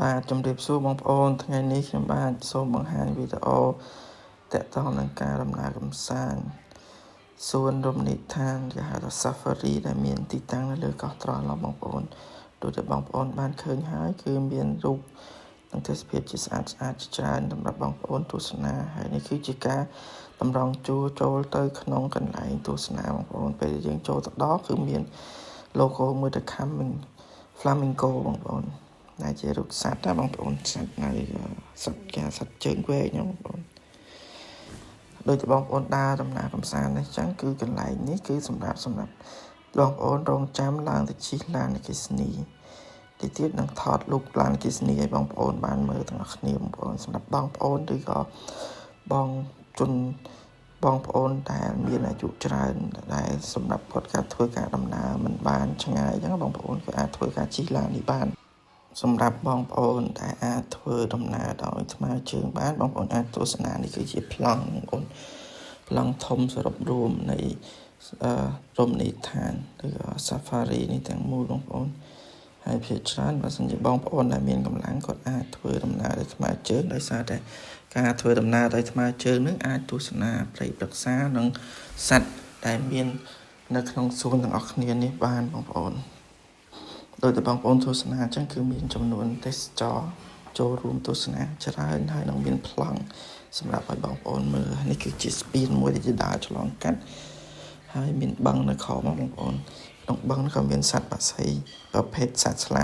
បាទជំរាបសួរបងប្អូនថ្ងៃនេះខ្ញុំបាទសូមបង្ហាញវីដេអូទាក់ទងនឹងការដំណើរកម្សាន្តសួនរមណីយដ្ឋានគេហៅថា Safari ដែលមានទីតាំងនៅលើកោះត្រល់បងប្អូនដូចតែបងប្អូនបានឃើញហើយគឺមានរូបនិងទេសភាពជាស្អាតច្រើនសម្រាប់បងប្អូនទស្សនាហើយនេះគឺជាការតម្រង់ជួរចូលទៅក្នុងកន្លែងទស្សនាបងប្អូនពេលយើងចូលទៅដល់គឺមាន logo មួយទៅ Flamingo បងប្អូនដែលជារូបសត្វណាបងប្អូនសត្វនៅសត្វជើងវែងបងប្អូនដោយតែបងប្អូនដើរដំណើរកម្សាន្តនេះចឹងគឺកន្លែងនេះគឺសម្រាប់បងប្អូនរងចាំឡើងទៅជិះឡានអគ្គិសនីទីទៀតនឹងថតរូបឡានអគ្គិសនីឲ្យបងប្អូនបានមើលទាំងអស់គ្នាបងប្អូនសម្រាប់បងប្អូនឬក៏បងប្អូនដែលមានអាយុច្រើនដែលសម្រាប់គាត់ការធ្វើការដំណើរមិនបានឆ្ងាយចឹងបងប្អូនក៏អាចធ្វើការជិះឡាននេះបានសម្រាប់បងប្អូនដែលអាចធ្វើដំណើរដោយថ្មើរជើងបានបងប្អូនអាចទស្សនានេះគឺជាប្លង់បងប្អូនប្លង់ធំសរុបរួមនៃរមណីយដ្ឋានឬ Safari នេះទាំងមូលបងប្អូនហើយភាគច្រើនបើសិនជាបងប្អូនដែលមានកម្លាំងគាត់អាចធ្វើដំណើរដោយថ្មើរជើងដោយសារតែការធ្វើដំណើរដោយថ្មើរជើងនឹងអាចទស្សនាព្រៃព្រឹក្សានិងសត្វដែលមាននៅក្នុងសួនទាំងអស់គ្នានេះបានបងប្អូនដោយតែបងប្អូនទស្សនាអញ្ចឹងគឺមានចំនួនទេសចរចូលរួមទស្សនាច្រើនហើយនឹងមានប្លង់សម្រាប់ឲ្យបងប្អូនមើលនេះគឺជាស្ពានមួយដែលដើរឆ្លងកាត់ហើយមានបឹងនៅខបងប្អូនក្នុងបឹងក៏មានសត្វបក្សីប្រភេទសត្វស្លាប